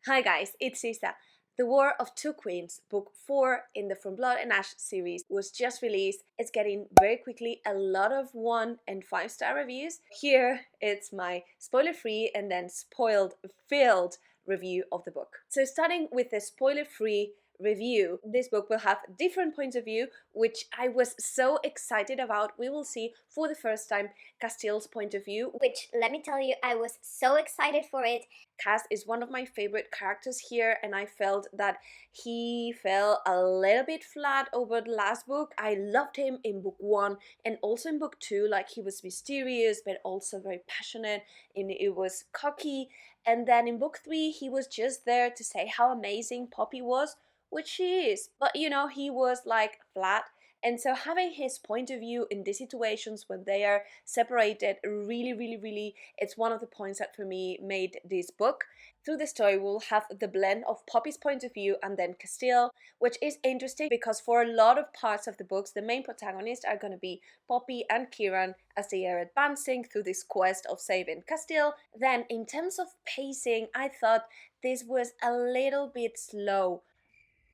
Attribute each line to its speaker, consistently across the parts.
Speaker 1: Hi guys, it's Sisa. The War of Two Queens, book 4 in the From Blood and Ash series, was just released. It's getting very quickly a lot of 1 and 5-star reviews. Here it's my spoiler-free and then spoiled-filled review of the book. So starting with the spoiler-free review, this book will have different points of view, which I was so excited about. We will see for the first time Castiel's point of view,
Speaker 2: Which, let me tell you, I was so excited for it.
Speaker 1: Cass is one of my favorite characters here, and I felt that he fell a little bit flat over the last book. I loved him in book 1 and also in book 2. Like, he was mysterious but also very passionate, and it was cocky. And then in book 3 he was just there to say how amazing Poppy was, which she is, but he was like flat. And so having his point of view in these situations when they are separated, really, it's one of the points that for me made this book. Through the story, we'll have the blend of Poppy's point of view and then Castile, which is interesting because for a lot of parts of the books, the main protagonists are going to be Poppy and Kieran as they are advancing through this quest of saving Castile. Then, in terms of pacing, I thought this was a little bit slow,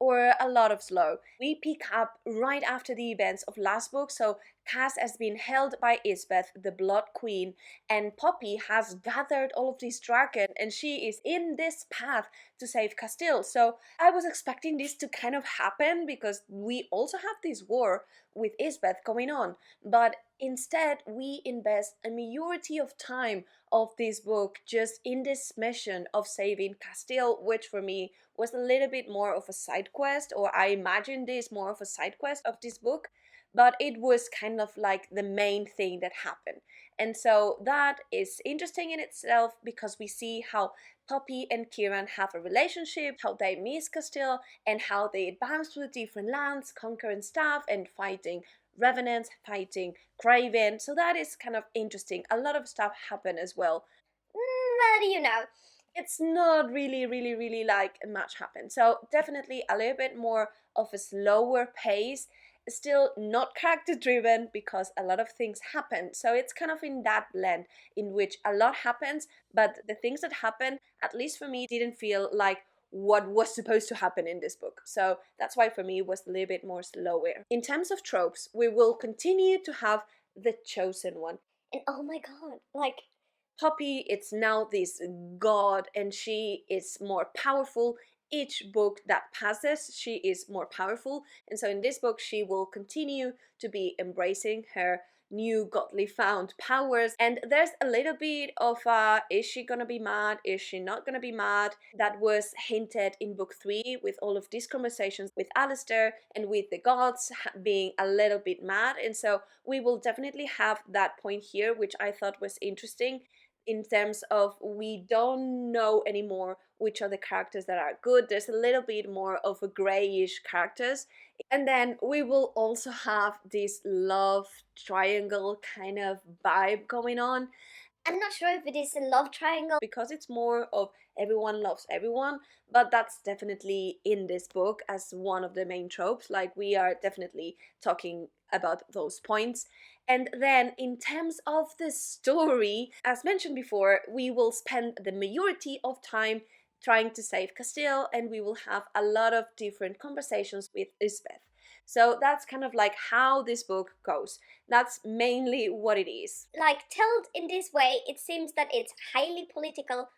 Speaker 1: or a lot of slow. We pick up right after the events of last book, so Cass has been held by Isbeth, the Blood Queen, and Poppy has gathered all of these dragons and she is in this path to save Castile. So I was expecting this to kind of happen because we also have this war with Isbeth going on, but instead we invest a majority of time of this book just in this mission of saving Castile, which for me was a little bit more of a side quest, or I imagined this more of a side quest of this book, but it was kind of like the main thing that happened. And so that is interesting in itself because we see how Poppy and Kieran have a relationship, how they miss Castile, and how they advance through the different lands, conquering stuff and fighting revenants, fighting Craven. So that is kind of interesting. A lot of stuff happened as well.
Speaker 2: But
Speaker 1: It's not really like much happened. So definitely a little bit more of a slower pace. Still not character driven because a lot of things happen. So it's kind of in that blend in which a lot happens, but the things that happen, at least for me, didn't feel like what was supposed to happen in this book. So that's why for me it was a little bit more slower. In terms of tropes, we will continue to have the chosen one.
Speaker 2: and oh my god, like,
Speaker 1: Poppy, it's now this god, and she is more powerful. Each book that passes, she is more powerful. And so in this book, she will continue to be embracing her new godly found powers. And there's a little bit of is she gonna be mad? Is she not gonna be mad? That was hinted in book 3 with all of these conversations with Alistair and with the gods being a little bit mad. And so we will definitely have that point here, which I thought was interesting in terms of we don't know anymore which are the characters that are good. There's a little bit more of a grayish characters. And then we will also have this love triangle kind of vibe going on
Speaker 2: I'm not sure if it is a love triangle.
Speaker 1: because it's more of everyone loves everyone, but that's definitely in this book as one of the main tropes. Like, we are definitely talking about those points. And then in terms of the story, as mentioned before, we will spend the majority of time trying to save Castile, and we will have a lot of different conversations with Isbeth. So that's kind of like how this book goes. That's mainly what it is.
Speaker 2: Like, told in this way, it seems that it's highly political,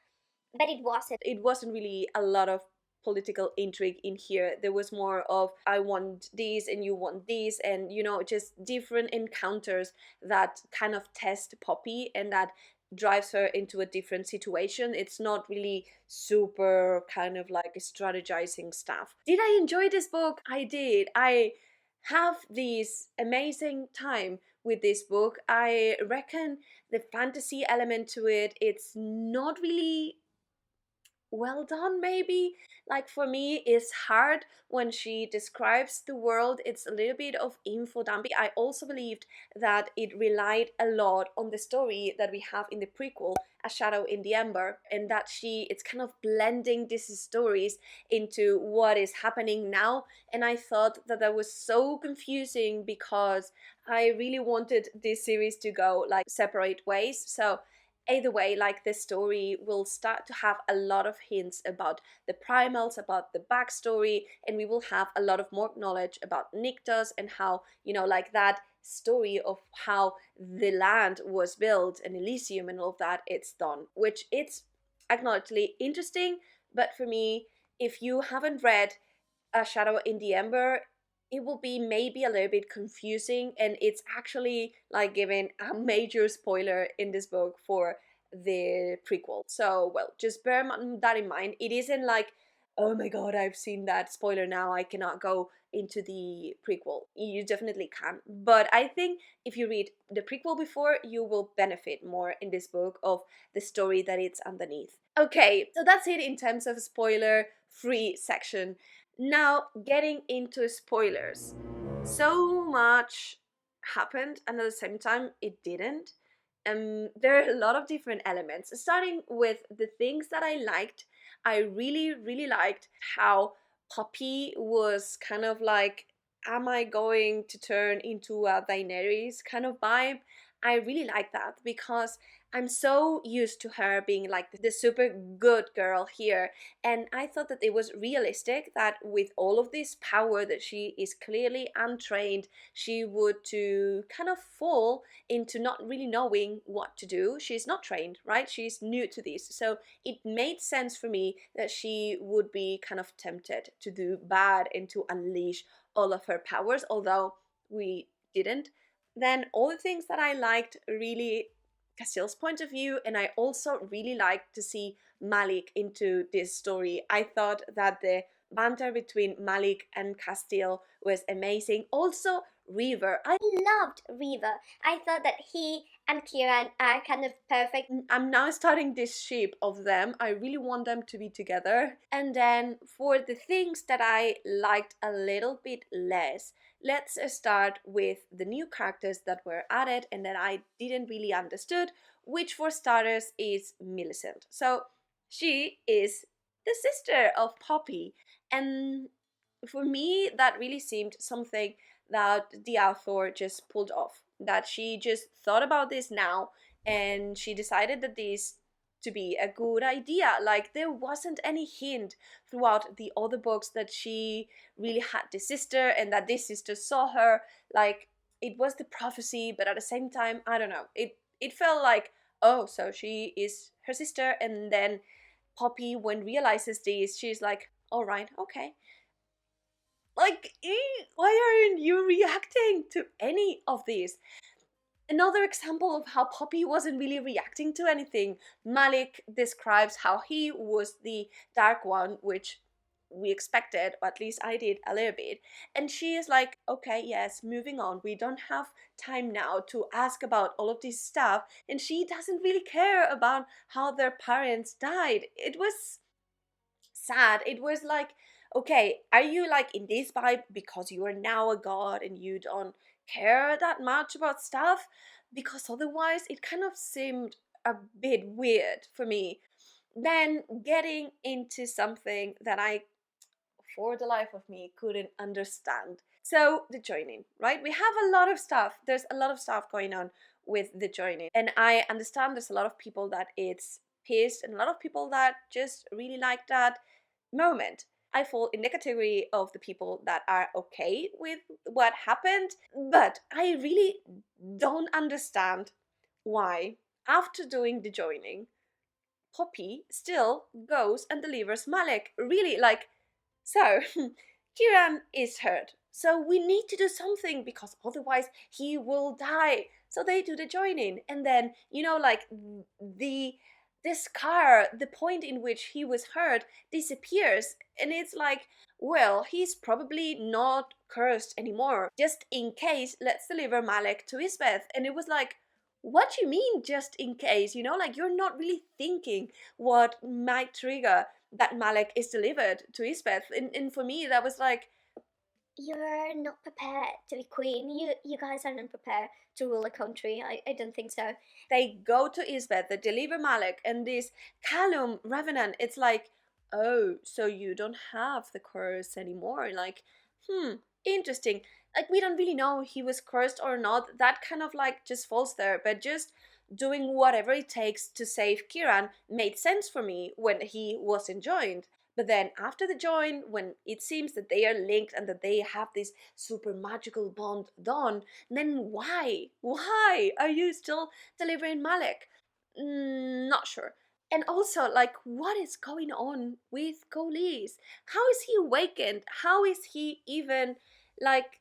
Speaker 2: but it wasn't.
Speaker 1: It wasn't really a lot of political intrigue in here. There was more of I want this and you want this, and just different encounters that kind of test Poppy and that drives her into a different situation. It's not really super kind of like strategizing stuff. Did I enjoy this book? I did. I have this amazing time with this book. I reckon the fantasy element to it, it's not really well done, maybe. Like, for me it's hard when she describes the world. It's a little bit of info dumping. I also believed that it relied a lot on the story that we have in the prequel, A Shadow in the Ember, and that it's kind of blending these stories into what is happening now. And I thought that that was so confusing because I really wanted this series to go like separate ways. So Either way, like, the story will start to have a lot of hints about the primals, about the backstory, and we will have a lot of more knowledge about Nyctos and how, like, that story of how the land was built and Elysium and all of that, it's done, which it's acknowledgedly interesting. But for me, if you haven't read A Shadow in the Ember, it will be maybe a little bit confusing, and it's actually like giving a major spoiler in this book for the prequel. So, well, just bear that in mind. It isn't like, oh my god, I've seen that spoiler now, I cannot go into the prequel. You definitely can. But I think if you read the prequel before, you will benefit more in this book of the story that it's underneath. Okay, so that's it in terms of spoiler free section. Now, getting into spoilers. So much happened, and at the same time, it didn't. There are a lot of different elements. Starting with the things that I liked, I really, really liked how Poppy was kind of like, am I going to turn into a Daenerys kind of vibe? I really like that because I'm so used to her being like the super good girl here, and I thought that it was realistic that with all of this power that she is clearly untrained, she would to kind of fall into not really knowing what to do. She's not trained, right? She's new to this. So it made sense for me that she would be kind of tempted to do bad and to unleash all of her powers, although we didn't. Then all the things that I liked really Castile's point of view, and I also really liked to see Malik into this story. I thought that the banter between Malik and Castile was amazing. Also, River. I
Speaker 2: Loved Reaver. I thought that he and Kieran are kind of perfect.
Speaker 1: I'm now starting this ship of them. I really want them to be together. And then for the things that I liked a little bit less, let's start with the new characters that were added and that I didn't really understood, which for starters is Millicent. So she is the sister of Poppy. And for me, that really seemed something that the author just pulled off. That she just thought about this now and she decided that this to be a good idea. Like, there wasn't any hint throughout the other books that she really had this sister and that this sister saw her. Like, it was the prophecy, but at the same time, I don't know. It felt like, oh, so she is her sister, and then Poppy, when realizes this, she's like, all right, okay. Like, why aren't you reacting to any of these? Another example of how Poppy wasn't really reacting to anything. Malik describes how he was the Dark One, which we expected, or at least I did a little bit. And she is like, okay, yes, moving on. We don't have time now to ask about all of this stuff. And she doesn't really care about how their parents died. It was sad. It was like, okay, are you like in this vibe because you are now a god and you don't care that much about stuff? Because otherwise, it kind of seemed a bit weird for me. Then getting into something that I, for the life of me, couldn't understand. So, the joining, right? We have a lot of stuff. There's a lot of stuff going on with the joining. And I understand there's a lot of people that it's pissed and a lot of people that just really like that moment. I fall in the category of the people that are okay with what happened, but I really don't understand why, after doing the joining, Poppy still goes and delivers Malek. Really, like, so Kiran is hurt. So we need to do something because otherwise he will die. So they do the joining, and then like the scar, the point in which he was hurt, disappears, and it's like, well, he's probably not cursed anymore. Just in case, let's deliver Malek to Isbeth. And it was like, what do you mean, just in case? Like, you're not really thinking what might trigger that Malek is delivered to Isbeth. And for me, that was like,
Speaker 2: You're not prepared to be queen. You guys are not prepared to rule a country. I don't think so.
Speaker 1: they go to Isbeth, they deliver Malek, and this Callum Revenant, it's like, oh, so you don't have the curse anymore. Like, interesting. Like, we don't really know he was cursed or not. That kind of like just falls there, but just doing whatever it takes to save Kiran made sense for me when he wasn't joined. But then after the join, when it seems that they are linked and that they have this super magical bond done, then why? Why are you still delivering Malek? Not sure. And also, like, what is going on with Colis? How is he awakened? How is he even, like,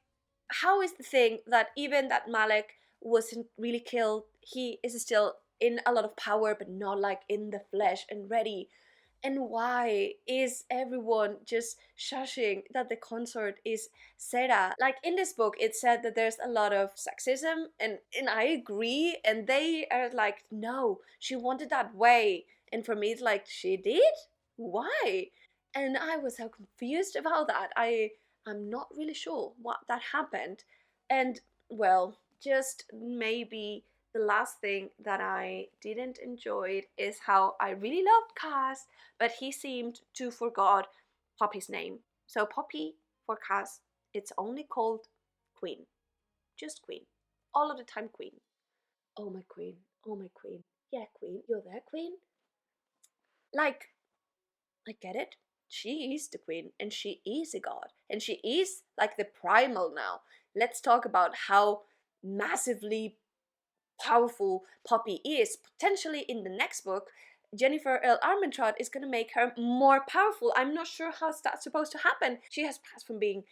Speaker 1: how is the thing that even that Malek wasn't really killed, he is still in a lot of power, but not like in the flesh and ready? And why is everyone just shushing that the consort is Sarah? Like in this book, it said that there's a lot of sexism, and I agree. And they are like, no, she wanted that way. And for me, it's like, she did? Why? And I was so confused about that. I'm not really sure what that happened. And well, just maybe the last thing that I didn't enjoy is how I really loved Cass, but he seemed to forgot Poppy's name. So Poppy for Cass, it's only called Queen. Just Queen. All of the time Queen. Oh my Queen. Oh my Queen. Yeah, Queen. You're there, Queen? Like, I get it. She is the queen and she is a god and she is like the primal now. Let's talk about how massively powerful Poppy is. Potentially in the next book, Jennifer L. Armentrout is going to make her more powerful. I'm not sure how that's supposed to happen. She has passed from being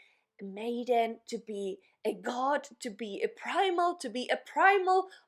Speaker 1: a maiden to be a god, to be a primal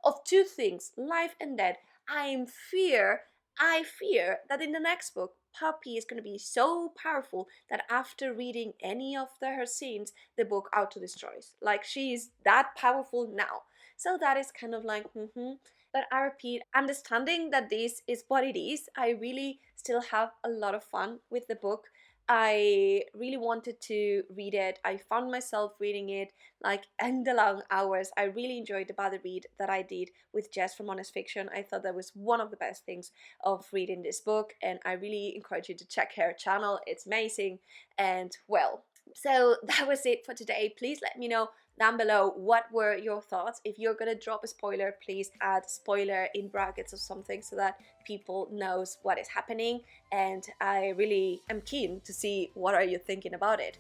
Speaker 1: of two things, life and death. I fear that in the next book, Poppy is going to be so powerful that after reading any of her scenes, the book auto destroys. Like she's that powerful now. So that is kind of like, But I repeat, understanding that this is what it is, I really still have a lot of fun with the book. I really wanted to read it. I found myself reading it like in the long hours. I really enjoyed the body read that I did with Jess from Honest Fiction. I thought that was one of the best things of reading this book, and I really encourage you to check her channel. It's amazing. And well, so that was it for today. Please let me know down below what were your thoughts. If you're gonna drop a spoiler, please add spoiler in brackets or something so that people knows what is happening, and I really am keen to see what are you thinking about it.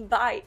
Speaker 1: Bye.